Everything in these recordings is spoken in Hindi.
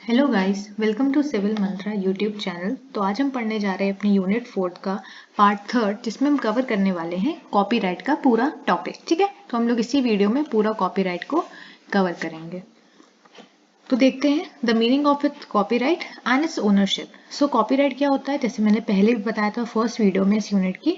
Hello guys, welcome to civil Mantra YouTube channel. तो आज हम पढ़ने जा रहे हैं अपनी यूनिट 4 का पार्ट 3 जिसमें हम कवर करने वाले हैं कॉपीराइट का पूरा टॉपिक। ठीक है, तो हम लोग इसी वीडियो में पूरा कॉपीराइट को कवर करेंगे। तो देखते हैं the meaning of it copyright and it's ownership. So copyright क्या होता है, जैसे मैंने पहले भी बताया था फर्स्ट वीडियो में इस यूनिट की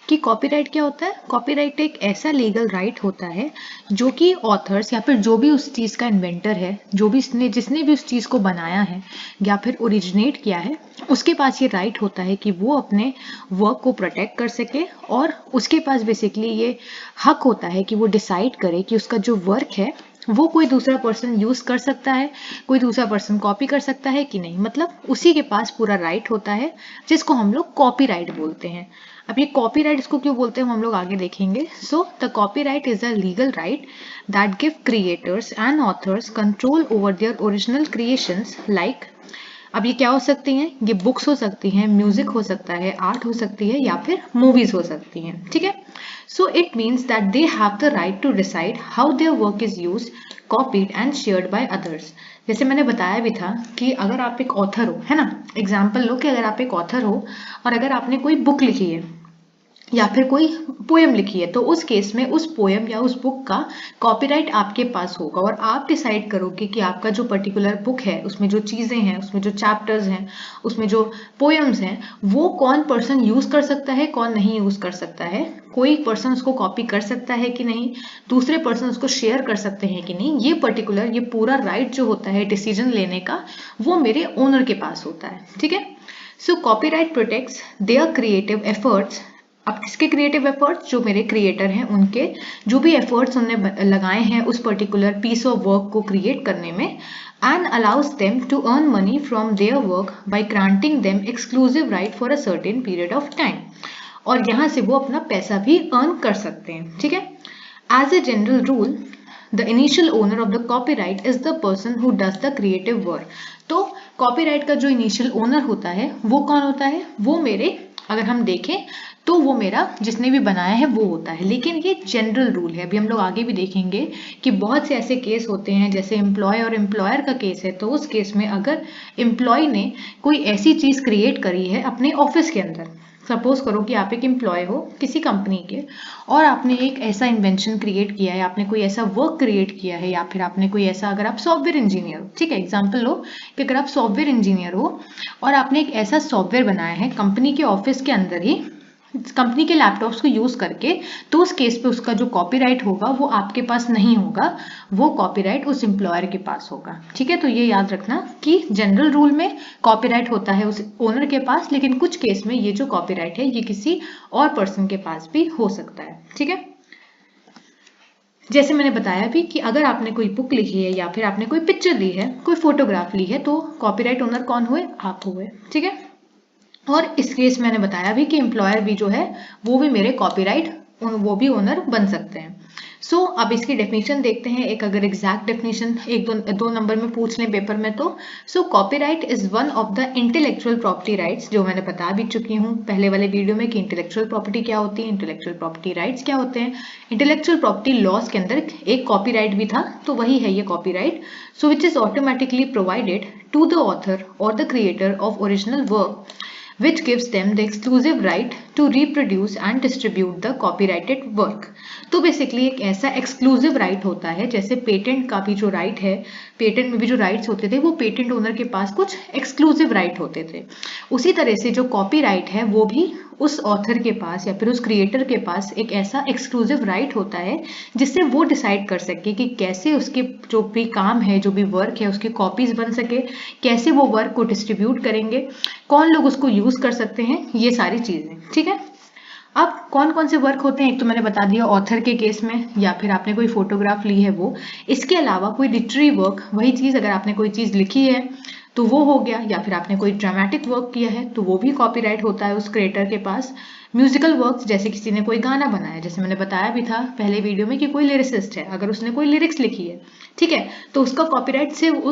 कि कॉपीराइट क्या होता है। कॉपीराइट एक ऐसा लीगल राइट होता है जो कि ऑथर्स या फिर जो भी उस चीज़ का इन्वेंटर है, जो भी जिसने भी उस चीज़ को बनाया है या फिर ओरिजिनेट किया है, उसके पास ये राइट होता है कि वो अपने वर्क को प्रोटेक्ट कर सके और उसके पास बेसिकली ये हक होता है कि वो डिसाइड करे कि उसका जो वर्क है वो कोई दूसरा पर्सन यूज कर सकता है, कोई दूसरा पर्सन कॉपी कर सकता है कि नहीं। मतलब उसी के पास पूरा राइट होता है, जिसको हम लोग कॉपीराइट बोलते हैं। अब ये कॉपीराइट इसको क्यों बोलते हैं हम लोग आगे देखेंगे। So the copyright is a legal right that give creators and authors control over their original creations like. अब ये क्या हो सकती हैं, ये बुक्स हो सकती हैं, म्यूजिक हो सकता है, आर्ट हो सकती है या फिर मूवीज हो सकती हैं। ठीक है, so it means that they have the right to decide how their work is used, copied and shared by others. जैसे मैंने बताया भी था कि अगर आप एक ऑथर हो, है ना, एग्जाम्पल लो कि अगर आप एक ऑथर हो और अगर आपने कोई बुक लिखी है या फिर कोई पोएम लिखी है, तो उस केस में उस पोएम या उस बुक का कॉपीराइट आपके पास होगा और आप डिसाइड करोगे कि आपका जो पर्टिकुलर बुक है, उसमें जो चीज़ें हैं, उसमें जो चैप्टर्स हैं, उसमें जो पोएम्स हैं, वो कौन पर्सन यूज़ कर सकता है, कौन नहीं यूज़ कर सकता है, कोई पर्सन उसको कॉपी कर सकता है कि नहीं, दूसरे पर्सन उसको शेयर कर सकते हैं कि नहीं। ये पर्टिकुलर, ये पूरा राइट जो होता है डिसीजन लेने का, वो मेरे ओनर के पास होता है। ठीक है, so copyright protects their creative efforts. अब किसके क्रिएटिव एफर्ट्स, जो मेरे क्रिएटर हैं उनके जो भी एफर्ट्स उन्होंने लगाए हैं उस पर्टिकुलर पीस ऑफ वर्क को क्रिएट करने में, and allows them to earn money from their work by granting them exclusive right for a certain period of time. और यहाँ से वो अपना पैसा भी अर्न कर सकते हैं। ठीक है, as a general rule the initial owner of the copyright is the person who does the creative work. तो कॉपीराइट का जो इनिशियल ओनर होता है वो कौन होता है, वो मेरे, अगर हम देखें तो वो मेरा जिसने भी बनाया है वो होता है। लेकिन ये जनरल रूल है, अभी हम लोग आगे भी देखेंगे कि बहुत से ऐसे केस होते हैं, जैसे एम्प्लॉय और एम्प्लॉयर का केस है। तो उस केस में अगर एम्प्लॉय ने कोई ऐसी चीज़ क्रिएट करी है अपने ऑफिस के अंदर, सपोज करो कि आप एक एम्प्लॉय हो किसी कंपनी के और आपने एक ऐसा इन्वेंशन क्रिएट किया है, आपने कोई ऐसा वर्क क्रिएट किया है, या फिर आपने कोई ऐसा, अगर आप सॉफ्टवेयर इंजीनियर हो, ठीक है, एग्जांपल लो कि अगर आप सॉफ्टवेयर इंजीनियर हो और आपने एक ऐसा सॉफ्टवेयर बनाया है कंपनी के ऑफिस के अंदर ही, कंपनी के लैपटॉप्स को यूज करके, तो उस केस पे उसका जो कॉपीराइट होगा वो आपके पास नहीं होगा, वो कॉपीराइट उस एम्प्लॉयर के पास होगा। ठीक है, तो ये याद रखना कि जनरल रूल में कॉपीराइट होता है उस ओनर के पास, लेकिन कुछ केस में ये जो कॉपीराइट है ये किसी और पर्सन के पास भी हो सकता है। ठीक है, जैसे मैंने बताया भी कि अगर आपने कोई बुक लिखी है या फिर आपने कोई पिक्चर ली है, कोई फोटोग्राफ ली है, तो कॉपीराइट ओनर कौन हुए, आप हुए। ठीक है, और इस केस मैंने बताया भी कि एम्प्लॉयर भी जो है वो भी मेरे कॉपीराइट, वो भी ओनर बन सकते हैं। सो अब इसकी डेफिनेशन देखते हैं, एक अगर एग्जैक्ट डेफिनेशन एक दो नंबर में पूछ लें पेपर में तो। So copyright is one of the intellectual property rights, जो मैंने बता भी चुकी हूँ पहले वाले वीडियो में कि इंटेलेक्चुअल प्रॉपर्टी क्या होती है, इंटेलेक्चुअल प्रॉपर्टी राइट्स क्या होते हैं। इंटेलेक्चुअल प्रॉपर्टी लॉज के अंदर एक कॉपीराइट भी था, तो वही है ये copyright. So which is automatically provided to the author और the creator of original work which gives them the exclusive right to reproduce and distribute the copyrighted work। तो बेसिकली एक ऐसा एक्सक्लूसिव राइट होता है, जैसे पेटेंट का भी जो राइट है, पेटेंट में भी जो राइट्स होते थे वो पेटेंट ओनर के पास कुछ एक्सक्लूसिव राइट होते थे, उसी तरह से जो कॉपीराइट है वो भी उस ऑथर के पास या फिर उस क्रिएटर के पास एक ऐसा एक्सक्लूसिव राइट होता है जिससे वो डिसाइड कर सके कि कैसे उसके जो भी काम है, जो भी वर्क है, उसकी कॉपीज बन सके, कैसे वो वर्क को डिस्ट्रीब्यूट करेंगे, कौन लोग उसको यूज कर सकते हैं, ये सारी चीजें। ठीक है, अब कौन कौन से वर्क होते हैं, एक तो मैंने बता दिया ऑथर के केस में, या फिर आपने कोई फोटोग्राफ ली है वो। इसके अलावा कोई लिटरेरी वर्क, वही चीज अगर आपने कोई चीज लिखी है तो वो हो गया, या फिर आपने कोई ड्रामेटिक वर्क किया है तो वो भी कॉपीराइट होता है उस क्रिएटर के पास। म्यूजिकल वर्क्स, जैसे किसी ने कोई गाना बनाया, जैसे मैंने बताया भी था पहले वीडियो में कि कोई लिरिसिस्ट है, अगर उसने कोई लिरिक्स लिखी है, ठीक है, तो उसका कॉपीराइट सिर्फ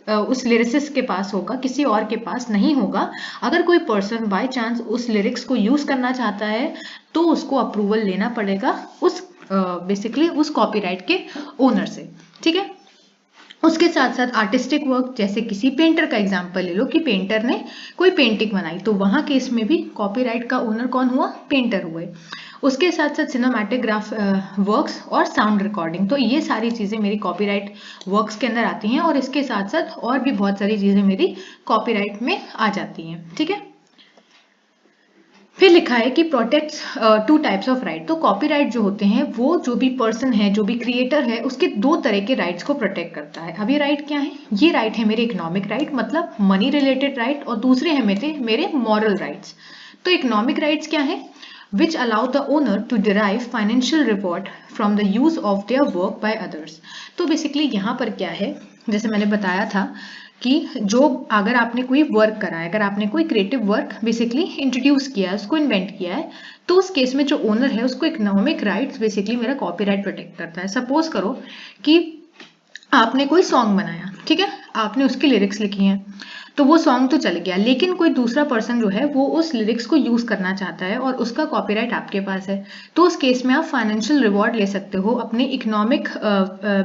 उस लिरिसिस्ट के पास होगा, किसी और के पास नहीं होगा। अगर कोई पर्सन बाय चांस उस लिरिक्स को यूज करना चाहता है तो उसको अप्रूवल लेना पड़ेगा उस बेसिकली उस कॉपीराइट के ओनर से। ठीक है, उसके साथ साथ आर्टिस्टिक वर्क, जैसे किसी पेंटर का एग्जांपल ले लो कि पेंटर ने कोई पेंटिंग बनाई, तो वहां केस में भी कॉपीराइट का ओनर कौन हुआ? पेंटर हुए। उसके साथ साथ सिनेमैटोग्राफ वर्क्स और साउंड रिकॉर्डिंग, तो ये सारी चीजें मेरी कॉपीराइट वर्क्स के अंदर आती हैं, और इसके साथ साथ और भी बहुत सारी चीजें मेरी कॉपीराइट में आ जाती हैं। ठीक है, फिर लिखा है कि protects two types of right. तो कॉपीराइट जो होते हैं वो जो भी पर्सन है, जो भी क्रिएटर है, उसके दो तरह के राइट्स को प्रोटेक्ट करता है। अब ये राइट क्या है? ये राइट है मेरे इकोनॉमिक राइट, मतलब मनी रिलेटेड राइट, और दूसरे हैं मेरे मॉरल राइट्स। तो इकोनॉमिक राइट्स क्या है? which allow the owner to derive financial reward from the use of their work by others। तो बेसिकली यहाँ पर क्या है, जैसे मैंने बताया था कि जो अगर आपने कोई वर्क करा है, अगर आपने कोई क्रिएटिव वर्क बेसिकली इंट्रोड्यूस किया है, उसको इन्वेंट किया है, तो उस केस में जो ओनर है उसको इकोनॉमिक राइट्स बेसिकली मेरा कॉपीराइट प्रोटेक्ट करता है। सपोज करो कि आपने कोई सॉन्ग बनाया, ठीक है, आपने उसकी लिरिक्स लिखी हैं, तो वो सॉन्ग तो चल गया, लेकिन कोई दूसरा पर्सन जो है वो उस लिरिक्स को यूज करना चाहता है और उसका कॉपीराइट आपके पास है, तो उस केस में आप फाइनेंशियल रिवॉर्ड ले सकते हो, अपने इकोनॉमिक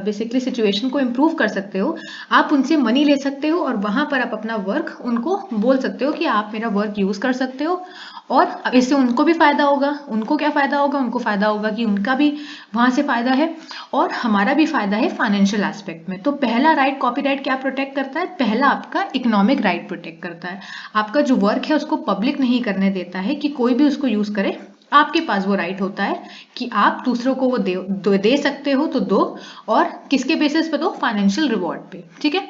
बेसिकली सिचुएशन को इम्प्रूव कर सकते हो, आप उनसे मनी ले सकते हो, और वहां पर आप अपना वर्क उनको बोल सकते हो कि आप मेरा वर्क यूज कर सकते हो, और इससे उनको भी फायदा होगा। उनको क्या फायदा होगा? उनको फायदा होगा कि उनका भी वहां से फायदा है और हमारा भी फायदा है फाइनेंशियल एस्पेक्ट में। तो पहला राइट कॉपीराइट क्या प्रोटेक्ट करता है? पहला आपका इकोनॉमिक राइट प्रोटेक्ट करता है। आपका जो वर्क है उसको पब्लिक नहीं करने देता है कि कोई भी उसको यूज करे, आपके पास वो राइट होता है कि आप दूसरों को वो दे सकते हो, तो दो, और किसके बेसिस पे दो? फाइनेंशियल रिवॉर्ड पे। ठीक है,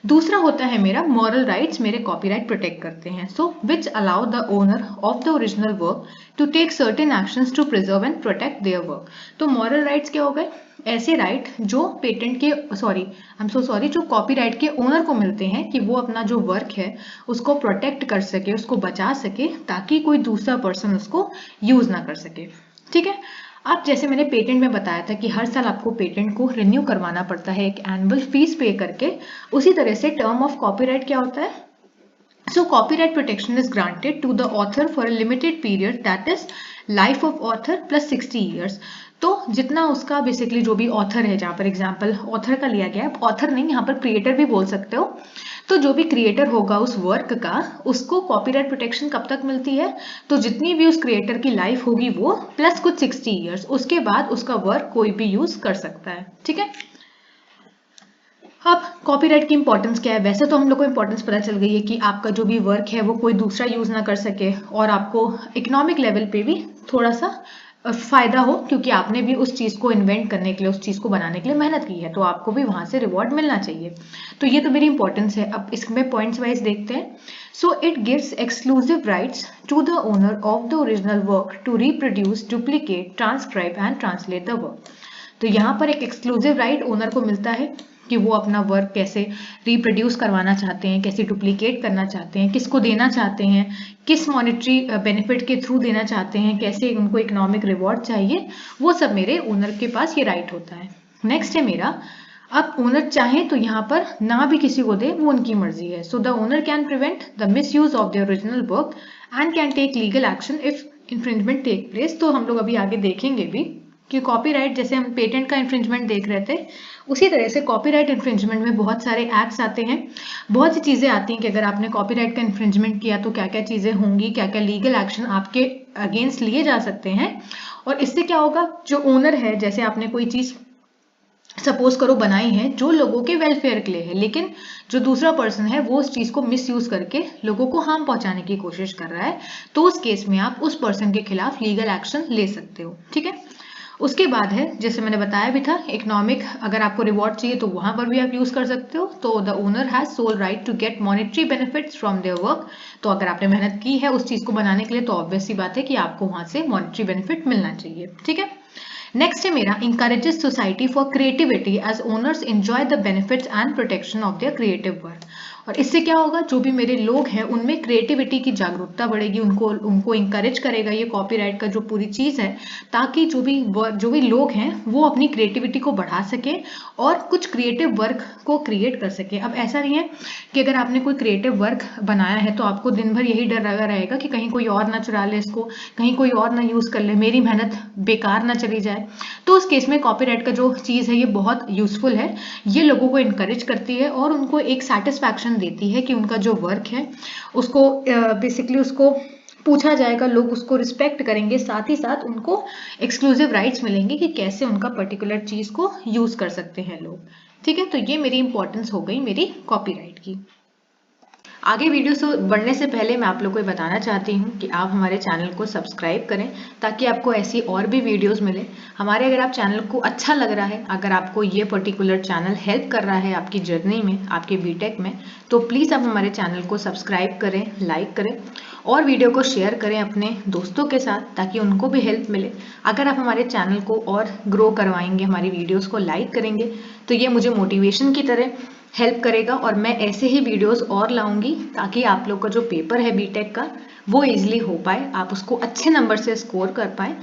दूसरा होता है मेरा मॉरल राइट्स, मेरे कॉपीराइट प्रोटेक्ट करते हैं। So which allow the owner of the original work to take certain actions to preserve and protect their work. तो मॉरल राइट्स क्या हो गए? ऐसे राइट जो पेटेंट के जो कॉपीराइट के ओनर को मिलते हैं कि वो अपना जो वर्क है उसको प्रोटेक्ट कर सके, उसको बचा सके, ताकि कोई दूसरा पर्सन उसको यूज ना कर सके। ठीक है, अब जैसे मैंने पेटेंट में बताया था कि हर साल आपको पेटेंट को रिन्यू करवाना पड़ता है एक एनुअल फीस पे करके, उसी तरह से टर्म ऑफ कॉपीराइट क्या होता है? So copyright protection is granted to the author for a limited period, that is life of author plus 60 years। तो जितना उसका बेसिकली जो भी ऑथर है, जहाँ पर एग्जाम्पल ऑथर का लिया गया है, ऑथर नहीं, यहाँ पर क्रिएटर भी बोल सकते हो, तो जो भी क्रिएटर होगा उस वर्क का, उसको कॉपीराइट प्रोटेक्शन कब तक मिलती है? तो जितनी भी उस क्रिएटर की लाइफ होगी वो प्लस कुछ 60 ईयर्स, उसके बाद उसका वर्क कोई भी यूज कर सकता है। ठीक है, अब कॉपीराइट की इंपॉर्टेंस क्या है? वैसे तो हम लोग को इंपॉर्टेंस पता चल गई है कि आपका जो भी वर्क है वो कोई दूसरा यूज ना कर सके, और आपको इकोनॉमिक लेवल पे भी थोड़ा सा फायदा हो, क्योंकि आपने भी उस चीज को इन्वेंट करने के लिए, उस चीज को बनाने के लिए मेहनत की है, तो आपको भी वहां से रिवॉर्ड मिलना चाहिए। तो ये तो मेरी इंपॉर्टेंस है। अब इसमें पॉइंट्स वाइज देखते हैं। So it gives exclusive rights to the owner of the original work to reproduce, duplicate, transcribe and translate the work. तो यहाँ पर एक एक्सक्लूसिव राइट ओनर को मिलता है कि वो अपना वर्क कैसे रिप्रोड्यूस करवाना चाहते हैं, कैसे डुप्लीकेट करना चाहते हैं, किसको देना चाहते हैं, किस मॉनेटरी बेनिफिट के थ्रू देना चाहते हैं, कैसे उनको इकोनॉमिक रिवॉर्ड चाहिए, वो सब मेरे ओनर के पास ये राइट होता है। नेक्स्ट है मेरा, अब ओनर चाहे तो यहाँ पर ना भी किसी को दे, वो उनकी मर्जी है। So the owner can prevent the misuse of the original work and can take legal action if infringement take place. तो हम लोग अभी आगे देखेंगे भी कि कॉपीराइट, जैसे हम पेटेंट का इन्फ्रिंजमेंट देख रहे थे, उसी तरह से कॉपीराइट इन्फ्रिंजमेंट में बहुत सारे एक्ट्स आते हैं, बहुत सी चीजें आती हैं कि अगर आपने कॉपीराइट का इन्फ्रिंजमेंट किया तो क्या क्या चीजें होंगी, क्या क्या लीगल एक्शन आपके अगेंस्ट लिए जा सकते हैं। और इससे क्या होगा, जो ओनर है, जैसे आपने कोई चीज सपोज करो बनाई है जो लोगों के वेलफेयर के लिए है, लेकिन जो दूसरा पर्सन है वो उस चीज को मिसयूज करके लोगों को हार्म पहुंचाने की कोशिश कर रहा है, तो उस केस में आप उस पर्सन के खिलाफ लीगल एक्शन ले सकते हो। ठीक है, उसके बाद है, जैसे मैंने बताया भी था, इकोनॉमिक, अगर आपको रिवॉर्ड चाहिए तो वहां पर भी आप यूज कर सकते हो। तो the owner has sole right to get monetary benefits from their work. तो अगर आपने मेहनत की है उस चीज को बनाने के लिए, तो ऑब्वियस सी बात है कि आपको वहां से मॉनेटरी बेनिफिट मिलना चाहिए। ठीक है, नेक्स्ट है मेरा, encourages society for creativity as owners enjoy the benefits and protection of their creative work। और इससे क्या होगा, जो भी मेरे लोग हैं उनमें क्रिएटिविटी की जागरूकता बढ़ेगी, उनको इंकरेज करेगा ये कॉपीराइट का जो पूरी चीज है, ताकि जो भी लोग हैं वो अपनी क्रिएटिविटी को बढ़ा सके और कुछ क्रिएटिव वर्क को क्रिएट कर सके। अब ऐसा नहीं है कि अगर आपने कोई क्रिएटिव वर्क बनाया है तो आपको दिन भर यही डर लगा रहेगा कि कहीं कोई और ना चुरा ले इसको, कहीं कोई और ना यूज कर ले, मेरी मेहनत बेकार ना चली जाए। तो उस केस में कॉपीराइट का जो चीज है ये बहुत यूजफुल है, ये लोगों को इनकरेज करती है और उनको एक सेटिस्फैक्शन देती है कि उनका जो वर्क है उसको बेसिकली उसको पूछा जाएगा, लोग उसको रिस्पेक्ट करेंगे, साथ ही साथ उनको एक्सक्लूसिव राइट्स मिलेंगे कि कैसे उनका पर्टिकुलर चीज को यूज कर सकते हैं लोग। ठीक है, तो ये मेरी इंपॉर्टेंस हो गई मेरी कॉपीराइट की। आगे वीडियो से बढ़ने से पहले मैं आप लोग को बताना चाहती हूँ कि आप हमारे चैनल को सब्सक्राइब करें ताकि आपको ऐसी और भी वीडियोस मिले हमारे। अगर आप चैनल को अच्छा लग रहा है, अगर आपको ये पर्टिकुलर चैनल हेल्प कर रहा है आपकी जर्नी में, आपके बीटेक में, तो प्लीज़ आप हमारे चैनल को सब्सक्राइब करें, लाइक करें और वीडियो को शेयर करें अपने दोस्तों के साथ ताकि उनको भी हेल्प मिले। अगर आप हमारे चैनल को और ग्रो करवाएंगे, हमारी वीडियोज़ को लाइक करेंगे, तो ये मुझे मोटिवेशन की तरह हेल्प करेगा और मैं ऐसे ही वीडियोस और लाऊंगी ताकि आप लोग का जो पेपर है बीटेक का वो इजीली हो पाए, आप उसको अच्छे नंबर से स्कोर कर पाए।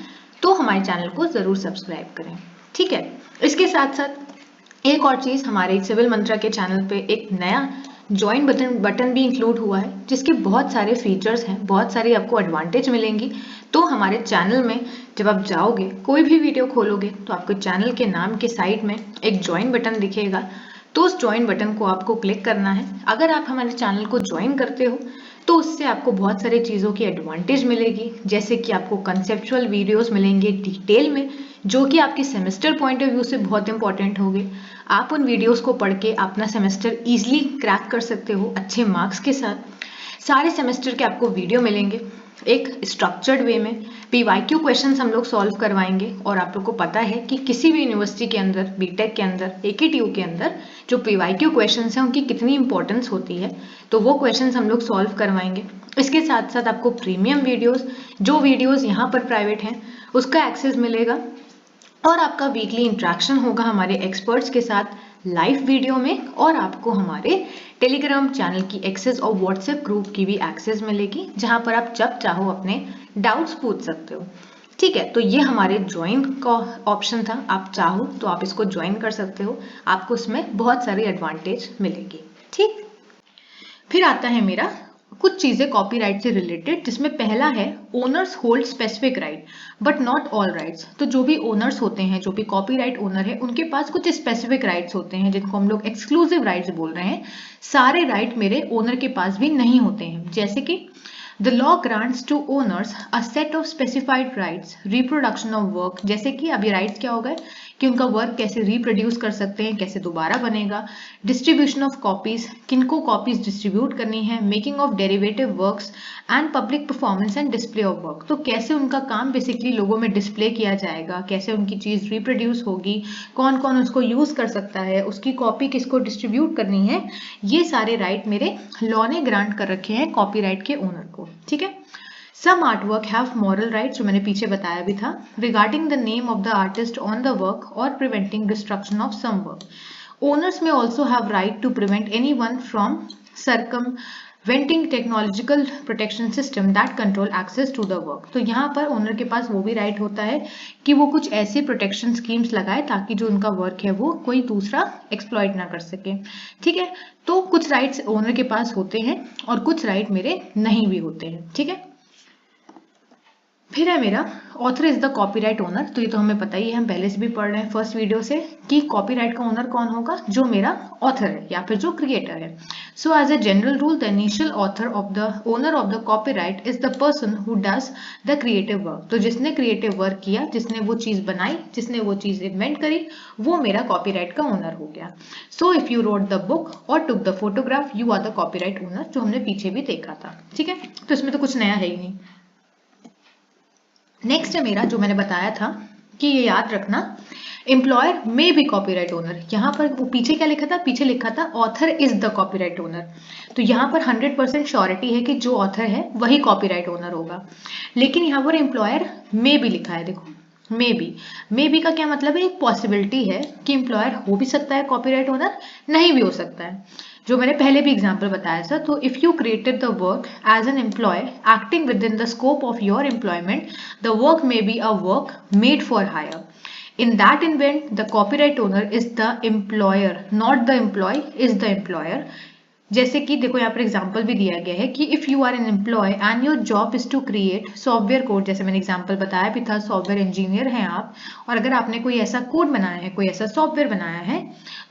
तो हमारे चैनल को ज़रूर सब्सक्राइब करें। ठीक है, इसके साथ साथ एक और चीज़, हमारे सिविल मंत्रा के चैनल पे एक नया ज्वाइन बटन भी इंक्लूड हुआ है जिसके बहुत सारे फीचर्स हैं, बहुत सारी आपको एडवांटेज मिलेंगी। तो हमारे चैनल में जब आप जाओगे, कोई भी वीडियो खोलोगे तो आपको चैनल के नाम के साइड में एक ज्वाइन बटन दिखेगा, तो उस ज्वाइन बटन को आपको क्लिक करना है। अगर आप हमारे चैनल को ज्वाइन करते हो तो उससे आपको बहुत सारी चीज़ों की एडवांटेज मिलेगी, जैसे कि आपको कंसेप्चुअल वीडियोस मिलेंगे डिटेल में, जो कि आपके सेमेस्टर पॉइंट ऑफ व्यू से बहुत इंपॉर्टेंट होंगे। आप उन वीडियोस को पढ़ के अपना सेमेस्टर ईजिली क्रैक कर सकते हो अच्छे मार्क्स के साथ। सारे सेमेस्टर के आपको वीडियो मिलेंगे एक स्ट्रक्चर्ड वे में। पीवाईक्यू क्वेश्चंस हम लोग सॉल्व करवाएंगे और आप लोग को पता है कि किसी भी यूनिवर्सिटी के अंदर, बीटेक के अंदर, एकेटीयू के अंदर जो पीवाईक्यू क्वेश्चंस हैं उनकी कितनी इंपॉर्टेंस होती है, तो वो क्वेश्चंस हम लोग सॉल्व करवाएंगे। इसके साथ साथ आपको प्रीमियम वीडियोस, जो वीडियोस यहाँ पर प्राइवेट हैं उसका एक्सेस मिलेगा और आपका वीकली इंटरेक्शन होगा हमारे एक्सपर्ट्स के साथ लाइव वीडियो में, और आपको हमारे टेलीग्राम चैनल की एक्सेस और व्हाट्सएप ग्रुप की भी एक्सेस मिलेगी जहां पर आप जब चाहो अपने डाउट्स पूछ सकते हो। ठीक है, तो ये हमारे ज्वाइन का ऑप्शन था, आप चाहो तो आप इसको ज्वाइन कर सकते हो, आपको इसमें बहुत सारी एडवांटेज मिलेगी। ठीक, फिर आता है मेरा कुछ चीजें कॉपीराइट से रिलेटेड, जिसमें पहला है owners hold specific right but not all rights. तो जो भी ओनर्स होते हैं, जो भी कॉपीराइट ओनर है, उनके पास कुछ स्पेसिफिक राइट्स होते हैं जिनको हम लोग एक्सक्लूसिव राइट्स बोल रहे हैं। सारे राइट मेरे ओनर के पास भी नहीं होते हैं। जैसे कि The law grants to owners a set of specified rights, reproduction of work, जैसे कि अभी राइट्स क्या हो गए कि उनका वर्क कैसे रिप्रोड्यूस कर सकते हैं, कैसे दोबारा बनेगा, डिस्ट्रीब्यूशन ऑफ कॉपीज, किनको कॉपीज डिस्ट्रीब्यूट करनी है, making of derivative works and public performance and display of work. तो कैसे उनका काम बेसिकली लोगों में डिस्प्ले किया जाएगा, कैसे उनकी चीज रिप्रोड्यूस होगी, कौन कौन उसको यूज कर सकता है, उसकी कॉपी किसको डिस्ट्रीब्यूट करनी है, ये सारे राइट मेरे लॉ ने ग्रांट कर रखे हैं कॉपीराइट के ओनर को। ठीक है, some artwork have moral rights, जो मैंने पीछे बताया भी था, regarding the name of the artist on the work और preventing destruction of some work. Owners may also have right to prevent anyone from circumventing technological protection system that control access to the work. तो यहाँ पर ओनर के पास वो भी राइट होता है कि वो कुछ ऐसे प्रोटेक्शन स्कीम्स लगाए ताकि जो उनका वर्क है वो कोई दूसरा एक्सप्लॉइट ना कर सके। ठीक है, तो कुछ राइट्स ओनर के पास होते हैं और कुछ राइट मेरे नहीं भी होते हैं। ठीक है, फिर है मेरा author is the copyright owner. तो ये तो हमें पता ही है, हम पहले से भी पढ़ रहे हैं फर्स्ट वीडियो से कि कॉपीराइट का ओनर कौन होगा, जो मेरा ऑथर है या फिर जो क्रिएटर है। So as a general rule the initial author of the owner of the copyright is the person who does the creative work. तो जिसने क्रिएटिव वर्क किया, जिसने वो चीज बनाई, जिसने वो चीज इन्वेंट करी, वो मेरा कॉपीराइट का ओनर हो गया। So if you wrote the book और took the photograph, you are the copyright owner, जो हमने पीछे भी देखा था। ठीक है, तो इसमें तो कुछ नया है ही नहीं। नेक्स्ट है मेरा, जो मैंने बताया था कि ये याद रखना, एम्प्लॉयर में भी कॉपीराइट ओनर। यहाँ पर वो पीछे क्या लिखा था, पीछे लिखा था author is the copyright owner. तो यहाँ पर 100% श्योरिटी है कि जो ऑथर है वही कॉपीराइट ओनर होगा, लेकिन यहाँ पर एम्प्लॉयर में भी लिखा है। देखो, मे बी का क्या मतलब है, एक पॉसिबिलिटी है कि एम्प्लॉयर हो भी सकता है कॉपीराइट ओनर, नहीं भी हो सकता है। जो मैंने पहले भी एग्जांपल बताया था। तो if you created the work as an employee acting within the scope of your employment, the work may be a work made for hire. In that event, the copyright owner is the employer, not the employee is the employer. जैसे कि देखो यहाँ पर एग्जांपल भी दिया गया है कि if you are an employee and your job is to create software code, जैसे मैंने एग्जांपल बताया भी था, सॉफ्टवेयर इंजीनियर हैं आप, और अगर आपने कोई ऐसा कोड बनाया है, कोई ऐसा सॉफ्टवेयर बनाया है,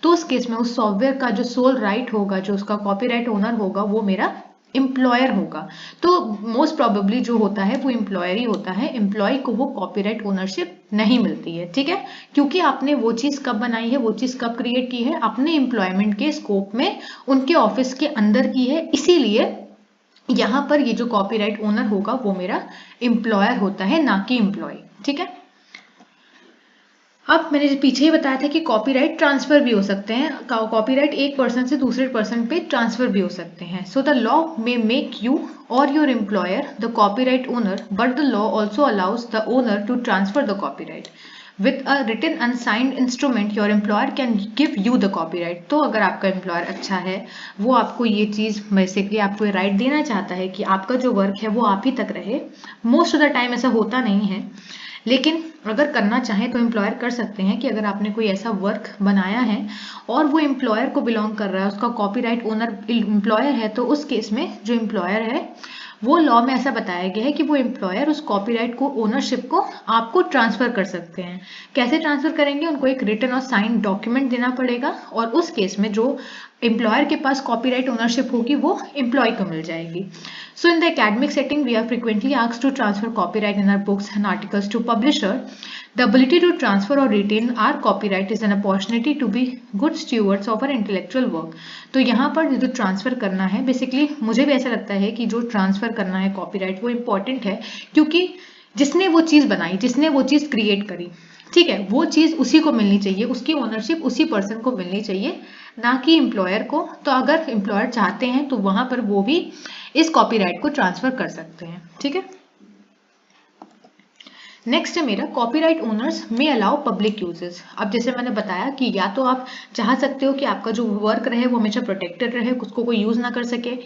तो उस केस में उस सॉफ्टवेयर का जो सोल राइट होगा, जो उसका कॉपीराइट ओनर होगा, वो मेरा एम्प्लॉयर होगा. तो मोस्ट प्रोबेबली जो होता है वो एम्प्लॉयर ही होता है. एम्प्लॉय को वो कॉपीराइट ओनरशिप नहीं मिलती है, ठीक है, क्योंकि आपने वो चीज कब बनाई है, वो चीज कब क्रिएट की है, अपने एम्प्लॉयमेंट के स्कोप में, उनके ऑफिस के अंदर की है. इसीलिए यहां पर ये जो कॉपीराइट ओनर होगा वो मेरा एम्प्लॉयर होता है, ना कि एम्प्लॉय. ठीक है. अब मैंने पीछे ही बताया था कि कॉपीराइट ट्रांसफर भी हो सकते हैं. कॉपीराइट एक पर्सन से दूसरे पर्सन पे ट्रांसफर भी हो सकते हैं. So the law may make you or your employer the copyright owner, but the law also allows the owner to transfer the copyright. With a written unsigned instrument, your employer can give you the copyright. तो अगर आपका एम्प्लॉयर अच्छा है, वो आपको ये चीज़ बेसिकली आपको ये राइट देना चाहता है कि आपका जो वर्क है वो आप ही तक रहे. मोस्ट ऑफ द टाइम ऐसा होता नहीं है, लेकिन अगर करना चाहें तो एम्प्लॉयर कर सकते हैं कि अगर आपने कोई ऐसा वर्क बनाया है और वो एम्प्लॉयर को बिलोंग कर रहा है, उसका कॉपीराइट ओनर एम्प्लॉयर है, तो उस केस में जो एम्प्लॉयर है वो लॉ में ऐसा बताया गया है कि वो एम्प्लॉयर उस कॉपीराइट को, ओनरशिप को आपको ट्रांसफर कर सकते हैं. कैसे ट्रांसफर करेंगे? उनको एक रिटन और साइन डॉक्यूमेंट देना पड़ेगा, और उस केस में जो एम्प्लॉयर के पास कॉपीराइट ओनरशिप होगी वो एम्प्लॉय को मिल जाएगी. So in the academic setting, we are frequently asked to transfer copyright in our books and articles to publisher. The ability to transfer or retain our copyright is an opportunity to be good stewards of our intellectual work. तो यहाँ पर जो ट्रांसफर करना है, बेसिकली मुझे भी ऐसा लगता है कि जो ट्रांसफर करना है कॉपीराइट वो इम्पोर्टेंट है, क्योंकि जिसने वो चीज़ बनाई, जिसने वो चीज़ क्रिएट करी, ठीक है, वो चीज़ उसी को मिलनी चाहिए, उसकी ओनरशिप उसी पर्सन को मिलनी चाहिए, ना कि एम्प्लॉयर को. तो अगर एम्प्लॉयर चाहते हैं तो वहां पर वो भी इस कॉपीराइट को ट्रांसफर कर सकते हैं. ठीक है. नेक्स्ट है मेरा कॉपीराइट ओनर्स में अलाउ पब्लिक यूजेस. अब जैसे मैंने बताया कि या तो आप चाह सकते हो कि आपका जो वर्क रहे वो हमेशा प्रोटेक्टेड रहे, उसको कोई यूज ना कर सके.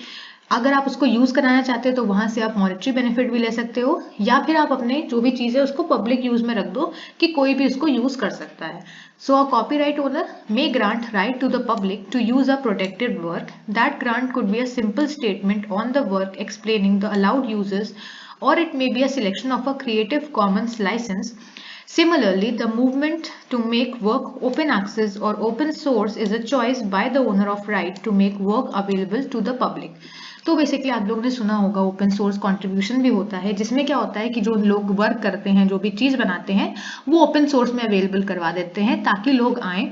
अगर आप उसको यूज कराना चाहते हो तो वहां से आप मॉनेटरी बेनिफिट भी ले सकते हो, या फिर आप अपने जो भी चीज है उसको पब्लिक यूज में रख दो कि कोई भी उसको यूज कर सकता है. So a copyright owner may grant right to the public to use a protected work. That grant could be a simple statement on the work explaining the allowed uses, or it may be a selection of a Creative Commons license. Similarly, the movement to make work open access or open source is a choice by the owner of right to make work available to the public. तो बेसिकली आप लोगों ने सुना होगा ओपन सोर्स कंट्रीब्यूशन भी होता है, जिसमें क्या होता है कि जो लोग वर्क करते हैं, जो भी चीज़ बनाते हैं, वो ओपन सोर्स में अवेलेबल करवा देते हैं ताकि लोग आएँ.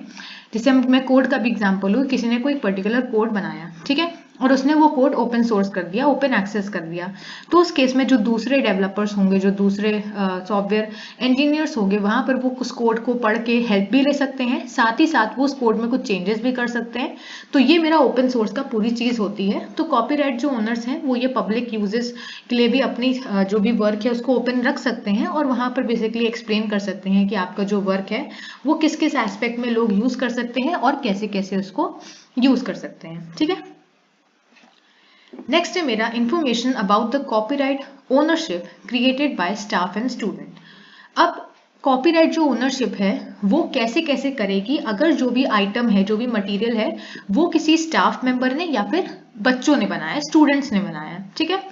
जैसे मैं कोड का भी एग्जांपल हूँ, किसी ने कोई पर्टिकुलर कोड बनाया, ठीक है, और उसने वो कोड ओपन सोर्स कर दिया, ओपन एक्सेस कर दिया, तो उस केस में जो दूसरे डेवलपर्स होंगे, जो दूसरे सॉफ्टवेयर इंजीनियर्स होंगे, वहां पर वो उस कोड को पढ़ के हेल्प भी ले सकते हैं, साथ ही साथ वो उस कोड में कुछ चेंजेस भी कर सकते हैं. तो ये मेरा ओपन सोर्स का पूरी चीज होती है. तो कॉपीराइट जो ओनर्स हैं वो ये पब्लिक यूजेस के लिए भी अपनी जो भी वर्क है उसको ओपन रख सकते हैं, और वहां पर बेसिकली एक्सप्लेन कर सकते हैं कि आपका जो वर्क है वो किस किस एस्पेक्ट में लोग यूज कर सकते हैं और कैसे कैसे उसको यूज कर सकते हैं. ठीक है. नेक्स्ट है मेरा information about the copyright ownership created by staff and student. अब कॉपीराइट जो ओनरशिप है वो कैसे कैसे करेगी अगर जो भी आइटम है, जो भी मटेरियल है, वो किसी स्टाफ मेंबर ने या फिर बच्चों ने बनाया, स्टूडेंट्स ने बनाया. ठीक है.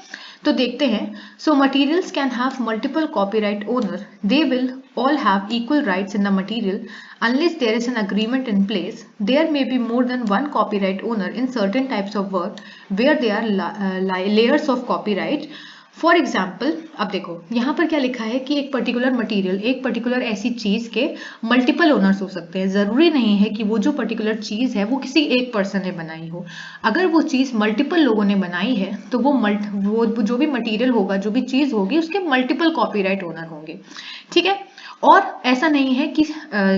तो देखते हैं. So materials can have multiple copyright owner. They will all have equal rights in the material unless there is an agreement in place. There may be more than one copyright owner in certain types of work where there are layers of copyright. For example, अब देखो यहाँ पर क्या लिखा है कि एक पर्टिकुलर मटेरियल, एक पर्टिकुलर ऐसी चीज के मल्टीपल ओनर्स हो सकते हैं. जरूरी नहीं है कि वो जो पर्टिकुलर चीज है वो किसी एक पर्सन ने बनाई हो. अगर वो चीज मल्टीपल लोगों ने बनाई है तो वो जो भी मटेरियल होगा, जो भी चीज होगी, उसके मल्टीपल कॉपीराइट ओनर होंगे. ठीक है. और ऐसा नहीं है कि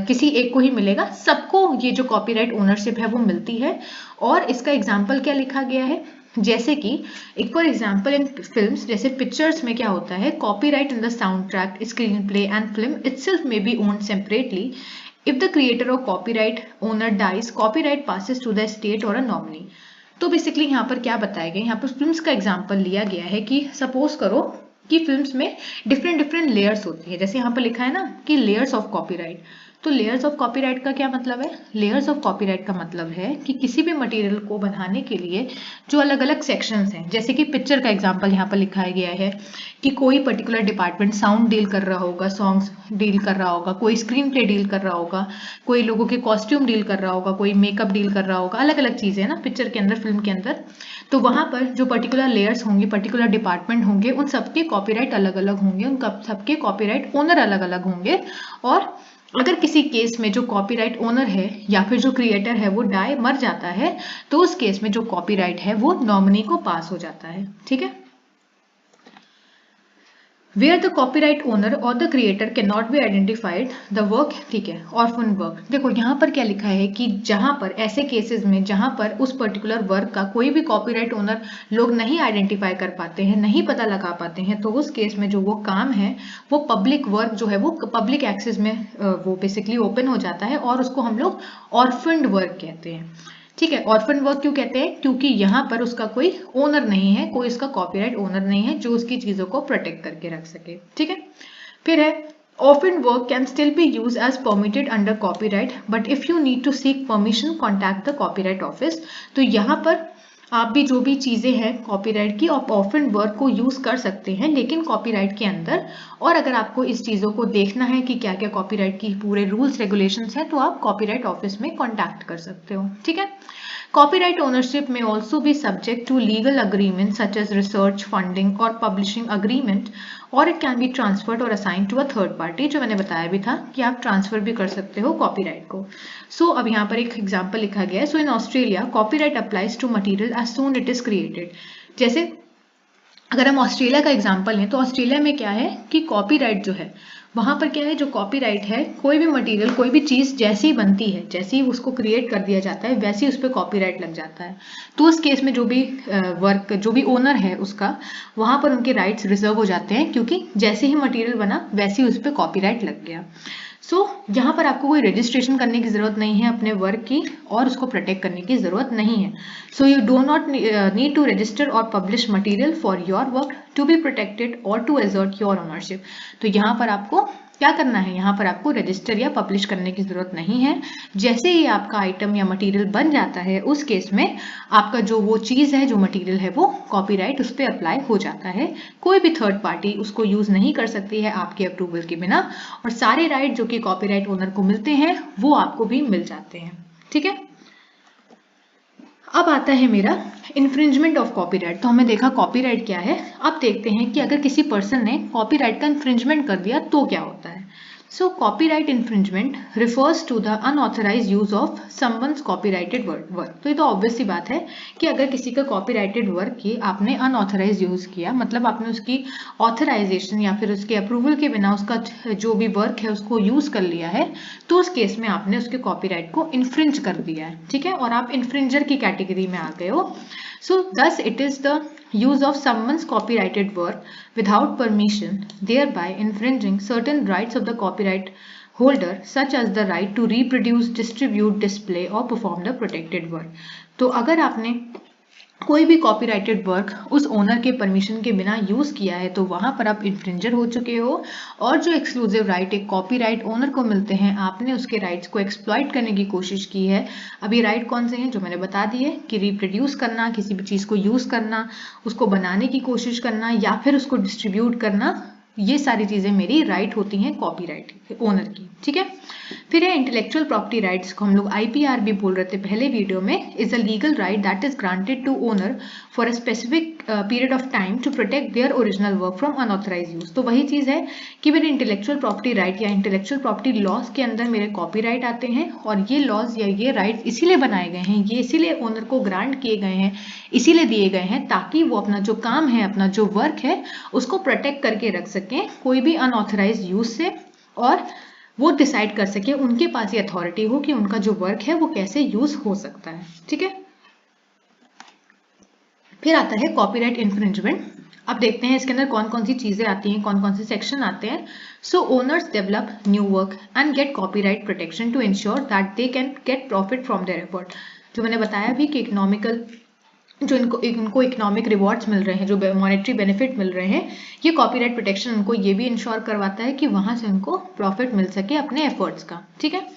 किसी एक को ही मिलेगा, सबको ये जो कॉपीराइट ओनरशिप है वो मिलती है. और इसका एग्जाम्पल क्या लिखा गया है, जैसे कि एक फॉर एग्जाम्पल इन फिल्म्स, जैसे पिक्चर्स में क्या होता है, copyright in the soundtrack, screenplay and film itself may be owned separately. If the creator or copyright owner dies, copyright passes to the state or a nominee. तो बेसिकली यहाँ पर क्या बताया गया, यहाँ पर फिल्म्स का एग्जाम्पल लिया गया है कि सपोज करो कि फिल्म्स में डिफरेंट डिफरेंट लेयर्स होती है, जैसे यहाँ पर लिखा है ना कि लेयर्स ऑफ कॉपीराइट। तो लेयर्स ऑफ कॉपीराइट का क्या मतलब है? लेयर्स ऑफ कॉपीराइट का मतलब है कि किसी भी मटेरियल को बनाने के लिए जो अलग अलग सेक्शंस हैं, जैसे कि पिक्चर का एग्जांपल यहाँ पर लिखाया गया है कि कोई पर्टिकुलर डिपार्टमेंट साउंड डील कर रहा होगा, सॉन्ग्स डील कर रहा होगा, कोई स्क्रीन प्ले डील कर रहा होगा, कोई लोगों के कॉस्ट्यूम डील कर रहा होगा, कोई मेकअप डील कर रहा होगा, अलग अलग चीजें ना पिक्चर के अंदर, फिल्म के अंदर। तो वहां पर जो पर्टिकुलर लेयर्स होंगे, पर्टिकुलर डिपार्टमेंट होंगे, उन सबके कॉपीराइट अलग अलग होंगे, उन सबके कॉपीराइट ओनर अलग अलग होंगे। और अगर किसी केस में जो कॉपीराइट ओनर है या फिर जो क्रिएटर है वो मर जाता है, तो उस केस में जो कॉपीराइट है वो नॉमिनी को पास हो जाता है। ठीक है। Where the copyright owner or the creator cannot be identified, the work, ठीक है, orphan work। देखो यहाँ पर क्या लिखा है कि जहां पर ऐसे केसेस में जहां पर उस पर्टिकुलर वर्क का कोई भी कॉपीराइट ओनर लोग नहीं आइडेंटिफाई कर पाते हैं, नहीं पता लगा पाते हैं, तो उस केस में जो वो काम है वो पब्लिक वर्क जो है वो पब्लिक एक्सेस में वो बेसिकली ओपन हो जाता है और उसको हम लोग ऑर्फन्ड वर्क कहते हैं। ठीक है। ऑर्फन वर्क क्यों कहते हैं? क्योंकि यहाँ पर उसका कोई ओनर नहीं है, कोई इसका कॉपीराइट ओनर नहीं है जो उसकी चीजों को प्रोटेक्ट करके रख सके। ठीक है। फिर है orphan work can still be use as permitted under copyright, but if you need to seek permission contact the copyright office. तो यहाँ पर आप भी जो भी चीजें हैं कॉपीराइट की, आप ऑर्फन वर्क को यूज कर सकते हैं लेकिन कॉपीराइट के अंदर। और अगर आपको इस चीजों को देखना है कि क्या क्या कॉपीराइट की पूरे रूल्स रेगुलेशंस हैं, तो आप कॉपीराइट ऑफिस में कॉन्टैक्ट कर सकते हो। ठीक है। Copyright ownership may also be subject to legal agreements such as research, funding or publishing agreement, or it can be transferred or assigned to a third party, जो मैंने बताया भी था कि आप ट्रांसफर भी कर सकते हो कॉपीराइट को। सो अब यहाँ पर एक एग्जाम्पल लिखा गया है। So in Australia copyright applies to material as soon it is created. जैसे अगर हम ऑस्ट्रेलिया का एग्जाम्पल लें तो ऑस्ट्रेलिया में क्या है कि कॉपीराइट जो है वहां पर क्या है, जो कॉपीराइट है कोई भी मटेरियल, कोई भी चीज जैसी ही बनती है, जैसे ही उसको क्रिएट कर दिया जाता है वैसे ही उस पर कॉपीराइट लग जाता है। तो उस केस में जो भी वर्क, जो भी ओनर है उसका, वहां पर उनके राइट्स रिजर्व हो जाते हैं क्योंकि जैसे ही मटेरियल बना वैसे ही उस पर कॉपीराइट लग गया। सो यहाँ पर आपको कोई रजिस्ट्रेशन करने की जरूरत नहीं है अपने वर्क की और उसको प्रोटेक्ट करने की जरूरत नहीं है। So you do not need to register or publish material for your work to be protected और टू एजर्ट योर ओनरशिप। तो यहाँ पर आपको क्या करना है, यहाँ पर आपको रजिस्टर या पब्लिश करने की जरूरत नहीं है। जैसे ही आपका आइटम या मटेरियल बन जाता है उस केस में आपका जो वो चीज है, जो मटेरियल है, वो कॉपीराइट उस पर अप्लाई हो जाता है। कोई भी थर्ड पार्टी उसको यूज नहीं कर सकती है आपके अप्रूवल के बिना, और सारे राइट जो कि कॉपीराइट ओनर को मिलते हैं वो आपको भी मिल जाते हैं। ठीक है। अब आता है मेरा इन्फ्रिंजमेंट ऑफ कॉपीराइट। तो हमने देखा कॉपीराइट क्या है, अब देखते हैं कि अगर किसी पर्सन ने कॉपीराइट का इन्फ्रिंजमेंट कर दिया तो क्या होता है। So copyright infringement refers to the unauthorised use of someone's copyrighted work. तो ये तो ऑब्वियस सी बात है कि अगर किसी का कॉपीराइटेड वर्क की आपने अनऑथराइज यूज किया, मतलब आपने उसकी ऑथराइजेशन या फिर उसके अप्रूवल के बिना उसका जो भी वर्क है उसको यूज कर लिया है, तो उस केस में आपने उसके कॉपीराइट को इन्फ्रिंज कर दिया है। ठीक है। और आप इन्फ्रिंजर की कैटेगरी में आ गए हो। So thus it is the use of someone's copyrighted work without permission, thereby infringing certain rights of the copyright holder, such as the right to reproduce, distribute, display or perform the protected work। तो अगर आपने कोई भी कॉपीराइटेड वर्क उस ओनर के परमिशन के बिना यूज किया है तो वहां पर आप इन्फ्रिंजर हो चुके हो, और जो एक्सक्लूसिव राइट एक कॉपीराइट ओनर को मिलते हैं, आपने उसके राइट्स को एक्सप्लॉइट करने की कोशिश की है। अभी राइट कौन से हैं जो मैंने बता दिए कि रिप्रोड्यूस करना, किसी भी चीज को यूज करना, उसको बनाने की कोशिश करना या फिर उसको डिस्ट्रीब्यूट करना, ये सारी चीजें मेरी राइट होती हैं कॉपीराइट ओनर की। ठीक है। फिर है इंटेलेक्चुअल प्रॉपर्टी राइट्स को हम लोग IPR भी बोल रहे थे पहले वीडियो में, is a legal right that is granted to owner for a specific period of time to protect their original work from unauthorised use. तो वही चीज है कि मेरे इंटेलेक्चुअल प्रॉपर्टी राइट या इंटेलेक्चुअल प्रॉपर्टी लॉज के अंदर मेरे कॉपीराइट आते हैं, और ये लॉज या ये राइट्स इसीलिए बनाए गए हैं, ये इसीलिए ओनर को ग्रांट किए गए हैं, इसीलिए दिए गए हैं ताकि वो अपना जो काम है, अपना जो वर्क है, उसको प्रोटेक्ट करके रख सकें कोई भी अनऑथराइज यूज से, और वो डिसाइड कर सके, उनके पास ये अथॉरिटी हो कि उनका जो वर्क है वो कैसे यूज हो सकता है। ठीक है। फिर आता है कॉपीराइट इन्फ्रिंजमेंट। अब देखते हैं इसके अंदर कौन कौन सी चीजें आती हैं, कौन कौन से सेक्शन आते हैं। So owners develop new work and get copyright protection to ensure that they can get profit from their effort. जो मैंने बताया भी कि इकोनॉमिकल जो इनको इकोनॉमिक रिवॉर्ड्स मिल रहे हैं, जो मॉनेटरी बेनिफिट मिल रहे हैं, ये कॉपीराइट प्रोटेक्शन उनको ये भी इंश्योर करवाता है कि वहां से उनको प्रॉफिट मिल सके अपने एफर्ट्स का, ठीक है।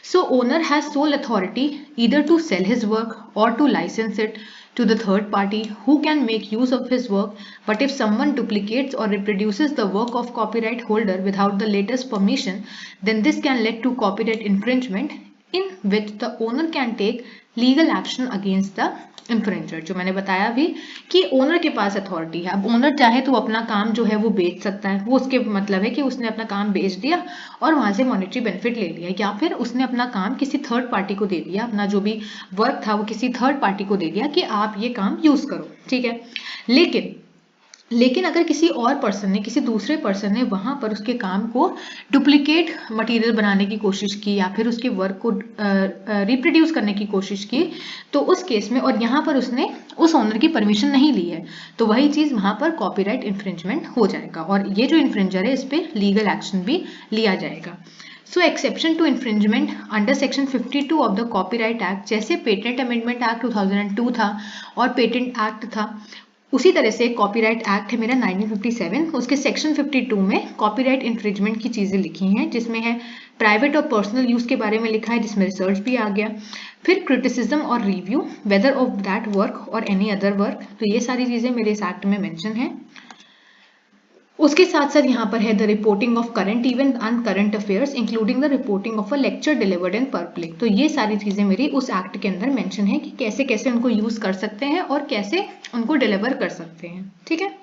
So owner has sole authority either to sell his work or to license it to the third party who can make use of his work. But if someone duplicates or reproduces the work of copyright holder without the latest permission, then this can lead to copyright infringement in which the owner can take legal action against the इन्फ्रिंजर। जो मैंने बताया भी कि ओनर के पास अथॉरिटी है। अब ओनर चाहे तो अपना काम जो है वो बेच सकता है, वो उसके मतलब है कि उसने अपना काम बेच दिया और वहां से मॉनेटरी बेनिफिट ले लिया, या फिर उसने अपना काम किसी थर्ड पार्टी को दे दिया, अपना जो भी वर्क था वो किसी थर्ड पार्टी को दे दिया कि आप ये काम यूज करो, ठीक है। लेकिन अगर किसी और पर्सन ने, किसी दूसरे पर्सन ने वहां पर उसके काम को डुप्लीकेट मटेरियल बनाने की कोशिश की या फिर उसके वर्क को रिप्रोड्यूस करने की कोशिश की, तो उस केस में, और यहाँ पर उसने उस ओनर की परमिशन नहीं ली है, तो वही चीज वहां पर कॉपीराइट इन्फ्रिंजमेंट हो जाएगा और ये जो इन्फ्रिंजर है इस पर लीगल एक्शन भी लिया जाएगा। So exception to infringement under section 52 of the copyright act, जैसे पेटेंट अमेंडमेंट एक्ट 2002 था और पेटेंट एक्ट था, उसी तरह से कॉपीराइट एक्ट है मेरा 1957, उसके सेक्शन 52 में कॉपीराइट इन्फ्रिंजमेंट की चीजें लिखी हैं, जिसमें है प्राइवेट और पर्सनल यूज के बारे में लिखा है, जिसमें रिसर्च भी आ गया, फिर क्रिटिसिज्म और review whether of that work और एनी अदर वर्क, तो ये सारी चीजें मेरे इस एक्ट में मेंशन है। उसके साथ साथ यहाँ पर है the reporting of current event and current affairs including the reporting of a lecture delivered in public, तो ये सारी चीजें मेरी उस एक्ट के अंदर मेंशन है कि कैसे कैसे उनको यूज कर सकते हैं और कैसे उनको डिलीवर कर सकते हैं, ठीक है।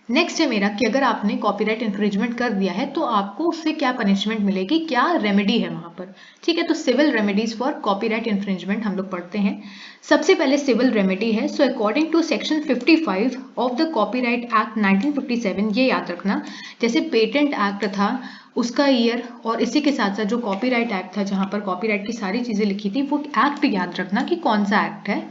नेक्स्ट है मेरा कि अगर आपने कॉपीराइट इन्फ्रिंजमेंट कर दिया है तो आपको उससे क्या पनिशमेंट मिलेगी, क्या रेमेडी है वहां पर, ठीक है। तो civil remedies for copyright infringement हम लोग पढ़ते हैं। सबसे पहले सिविल रेमेडी है, so according to section 55 of the copyright act 1957, ये याद रखना, जैसे पेटेंट एक्ट था उसका ईयर और इसी के साथ साथ जो कॉपीराइट एक्ट था जहां पर कॉपीराइट की सारी चीजें लिखी थी, वो एक्ट याद रखना कि कौन सा एक्ट है।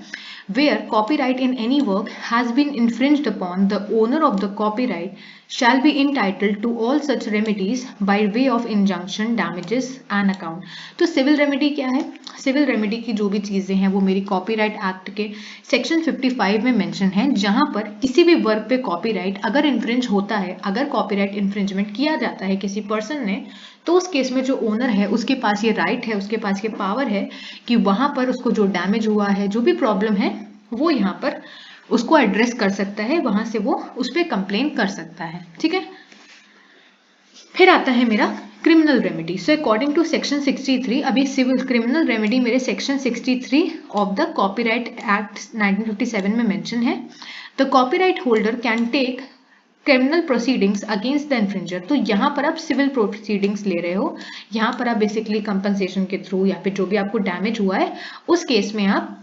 Where copyright in any work has been infringed upon, the owner of the copyright shall be entitled to all such remedies by way of injunction, damages and account। तो सिविल रेमेडी क्या है? सिविल रेमेडी की जो भी चीजें हैं वो मेरी कॉपीराइट एक्ट के सेक्शन 55 में मेंशन है, जहां पर किसी भी वर्क पे कॉपीराइट अगर इन्फ्रिंज होता है, अगर कॉपीराइट इन्फ्रिंजमेंट किया जाता है किसी पर्सन ने, तो उस केस में जो ओनर है उसके पास ये राइट है, उसके पास ये पावर है कि वहां पर उसको जो डैमेज हुआ है, जो भी प्रॉब्लम है, वो यहाँ पर उसको एड्रेस कर सकता है, वहां से वो उस पर कंप्लेन कर सकता है, ठीक है। फिर आता है मेरा criminal remedy. So according to section 63, अभी सिविल क्रिमिनल रेमेडी मेरे section 63 of the copyright act 1957 में मेंशन है। The copyright holder can take criminal proceedings against the infringer, तो यहाँ पर आप सिविल प्रोसीडिंग्स ले रहे हो, यहाँ पर आप बेसिकली कंपनसेशन के थ्रू या फिर जो भी आपको डैमेज हुआ है उस केस में आप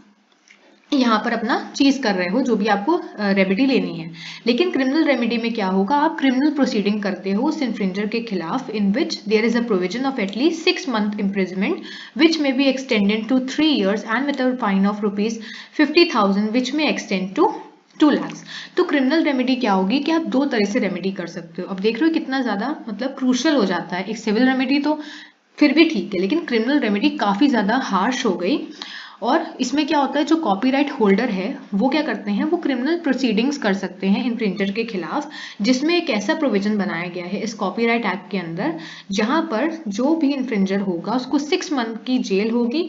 यहाँ पर अपना चीज कर रहे हो, जो भी आपको रेमेडी लेनी है। लेकिन क्रिमिनल रेमेडी में क्या होगा, आप क्रिमिनल प्रोसीडिंग करते हो उस इन्फ्रिंजर के खिलाफ in which there is a provision of at least 6 month imprisonment which may be extended to 3 years and with a fine of ₹50,000 which may extend to 2 lakhs। तो क्रिमिनल रेमेडी क्या होगी कि आप दो तरह से रेमेडी कर सकते हो। अब देख रहे हो कितना ज्यादा मतलब क्रूशल हो जाता है। एक सिविल रेमेडी तो फिर भी ठीक है, लेकिन क्रिमिनल रेमेडी काफी ज्यादा हार्श हो गई। और इसमें क्या होता है, जो कॉपीराइट होल्डर है वो क्या करते हैं, वो क्रिमिनल प्रोसीडिंग्स कर सकते हैं इन्फ्रिंजर के खिलाफ, जिसमें एक ऐसा प्रोविजन बनाया गया है इस कॉपीराइट एक्ट के अंदर, जहां पर जो भी इन्फ्रिंजर होगा उसको 6 month की जेल होगी।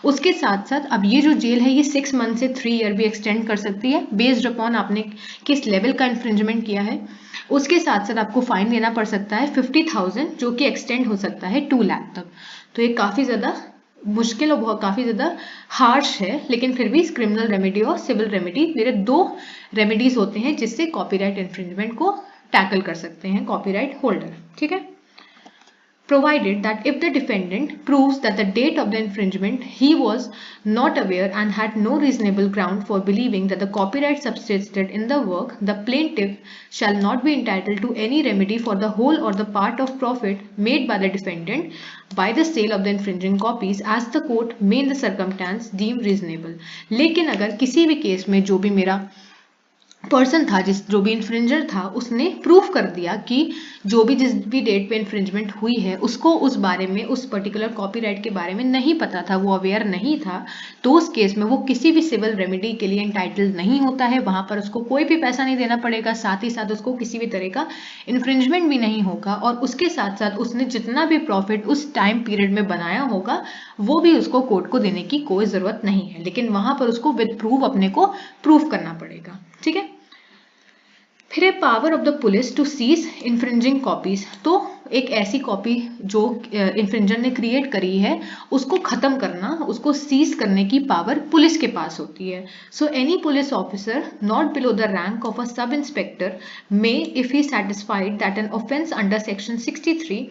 उसके साथ साथ अब ये जो जेल है ये 6 month से 3 year भी एक्सटेंड कर सकती है, बेस्ड अपॉन आपने किस लेवल का इन्फ्रिंजमेंट किया है। उसके साथ साथ आपको फाइन देना पड़ सकता है 50,000, जो कि एक्सटेंड हो सकता है 2 लाख तक। तो ये काफी ज्यादा मुश्किल और बहुत काफी ज्यादा हार्श है, लेकिन फिर भी क्रिमिनल रेमेडी और सिविल रेमेडी मेरे दो रेमेडीज होते हैं जिससे कॉपीराइट इन्फ्रिंजमेंट को टैकल कर सकते हैं कॉपीराइट होल्डर, ठीक है। Provided that if the defendant proves that the date of the infringement he was not aware and had no reasonable ground for believing that the copyright subsisted in the work, the plaintiff shall not be entitled to any remedy for the whole or the part of profit made by the defendant by the sale of the infringing copies as the court may in the circumstance deem reasonable। लेकिन अगर किसी भी केस में जो भी मेरा पर्सन था जो भी इन्फ्रिंजर था उसने प्रूफ कर दिया कि जिस भी डेट पे इन्फ्रिंजमेंट हुई है उसको उस बारे में, उस पर्टिकुलर कॉपीराइट के बारे में नहीं पता था, वो अवेयर नहीं था, तो उस केस में वो किसी भी सिविल रेमेडी के लिए एंटाइटल्ड नहीं होता है। वहां पर उसको कोई भी पैसा नहीं देना पड़ेगा, साथ ही साथ उसको किसी भी तरह का इन्फ्रिंजमेंट भी नहीं होगा, और उसके साथ साथ उसने जितना भी प्रॉफिट उस टाइम पीरियड में बनाया होगा वो भी उसको कोर्ट को देने की कोई जरूरत नहीं है, लेकिन वहां पर उसको विद प्रूफ अपने को प्रूफ करना पड़ेगा। ठीक है, फिर है power of the police to seize infringing copies. तो एक ऐसी कॉपी जो इन्फ्रिंजर ने क्रिएट करी है उसको खत्म करना, उसको सीज करने की पावर पुलिस के पास होती है। So any police officer not below the rank of a sub inspector may, if he satisfied that an offense under section 63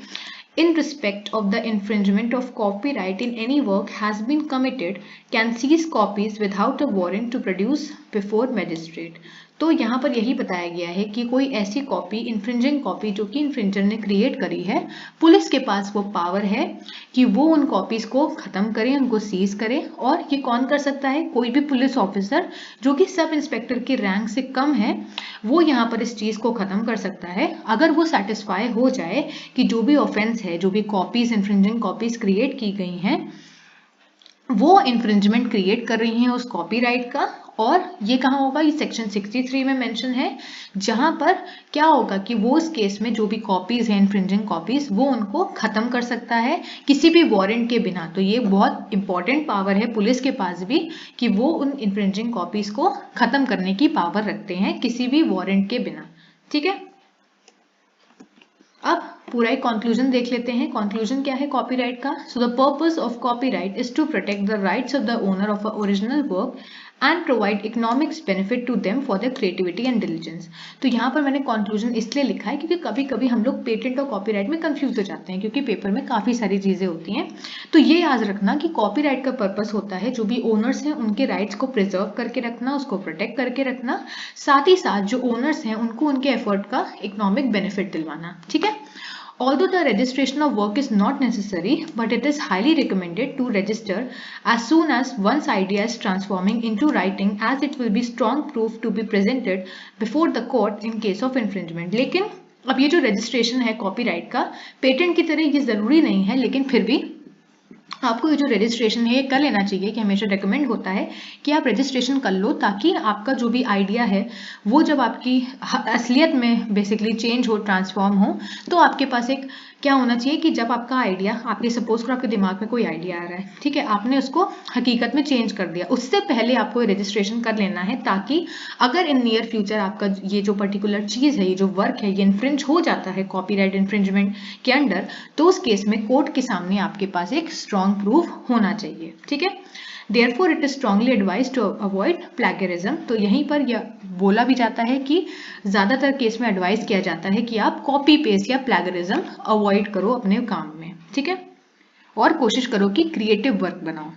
in respect of the infringement of copyright in any work has been committed, can seize copies without a warrant to produce before magistrate। तो यहाँ पर यही बताया गया है कि कोई ऐसी कॉपी, इन्फ्रिंजिंग कॉपी जो कि इन्फ्रिंजर ने क्रिएट करी है, पुलिस के पास वो पावर है कि वो उन कॉपीज को खत्म करे, उनको सीज करे। और ये कौन कर सकता है? कोई भी पुलिस ऑफिसर जो कि सब इंस्पेक्टर की रैंक से कम है, वो यहाँ पर इस चीज को खत्म कर सकता है अगर वो सेटिस्फाई हो जाए कि जो भी ऑफेंस है, जो भी कॉपीज, इन्फ्रिंजिंग कॉपीज क्रिएट की गई हैं, वो इन्फ्रिंजमेंट क्रिएट कर रही हैं उस कॉपीराइट का। और ये कहाँ होगा? ये सेक्शन 63 में मेंशन है, जहां पर क्या होगा कि वो उस केस में जो भी कॉपीज हैं, इन्फ्रिंजिंग कॉपीज, वो उनको खत्म कर सकता है किसी भी वारंट के बिना। तो ये बहुत इंपॉर्टेंट पावर है पुलिस के पास भी कि वो उन इन्फ्रिंजिंग कॉपीज को खत्म करने की पावर रखते हैं किसी भी वारंट के बिना। ठीक है, अब पूरा एक कंक्लूजन देख लेते हैं। कंक्लूजन क्या है कॉपीराइट का? So the purpose of copyright is to protect the rights of the owner of a original work and provide economics benefit to them for their creativity and diligence. तो यहाँ पर मैंने कंक्लूजन इसलिए लिखा है क्योंकि कभी कभी हम लोग पेटेंट और कॉपीराइट में कंफ्यूज हो जाते हैं, क्योंकि पेपर में काफी सारी चीजें होती हैं। तो ये याद रखना कि कॉपीराइट का पर्पस होता है जो भी ओनर्स हैं उनके राइट्स को प्रिजर्व करके रखना, उसको प्रोटेक्ट करके रखना, साथ ही साथ जो ओनर्स हैं उनको उनके एफर्ट का इकोनॉमिक बेनिफिट दिलवाना। ठीक है, although the registration of work is not necessary, but it is highly recommended to register as soon as one's idea is transforming into writing, as it will be strong proof to be presented before the court in case of infringement। लेकिन अब ये जो रजिस्ट्रेशन है कॉपीराइट का, पेटेंट की तरह ये जरूरी नहीं है, लेकिन फिर भी आपको ये जो रजिस्ट्रेशन है ये कर लेना चाहिए, कि हमेशा रेकमेंड होता है कि आप रजिस्ट्रेशन कर लो, ताकि आपका जो भी आइडिया है वो जब आपकी असलियत में बेसिकली चेंज हो, ट्रांसफॉर्म हो, तो आपके पास एक क्या होना चाहिए कि जब आपका आइडिया, आपके सपोज करो आपके दिमाग में कोई आइडिया आ रहा है, ठीक है, आपने उसको हकीकत में चेंज कर दिया, उससे पहले आपको रजिस्ट्रेशन कर लेना है, ताकि अगर इन नियर फ्यूचर आपका ये जो पर्टिकुलर चीज है, ये जो वर्क है, ये इन्फ्रिंज हो जाता है कॉपीराइट इन्फ्रिंजमेंट के अंडर, तो उस केस में कोर्ट के सामने आपके पास एक स्ट्रॉन्ग प्रूफ होना चाहिए। ठीक है, Therefore, it is strongly advised to avoid plagiarism। तो यहीं पर यह बोला भी जाता है कि ज्यादातर केस में एडवाइस किया जाता है कि आप कॉपी पेस्ट या प्लेगरिज्म अवॉइड करो अपने काम में। ठीक है, और कोशिश करो कि क्रिएटिव वर्क बनाओ।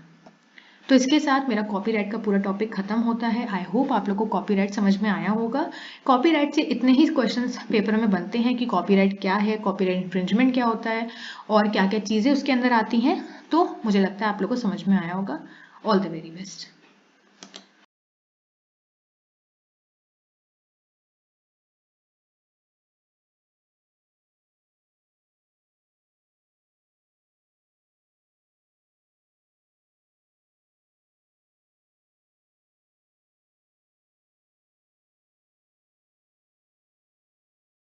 तो इसके साथ मेरा कॉपीराइट का पूरा टॉपिक खत्म होता है। आई होप आप लोग को कॉपीराइट समझ में आया होगा। कॉपीराइट से इतने ही क्वेश्चंस पेपर में बनते हैं कि कॉपीराइट क्या है, कॉपीराइट इन्फ्रिंजमेंट क्या होता है, और क्या क्या चीजें उसके अंदर आती हैं। तो मुझे लगता है आप लोग को समझ में आया होगा। All the very best.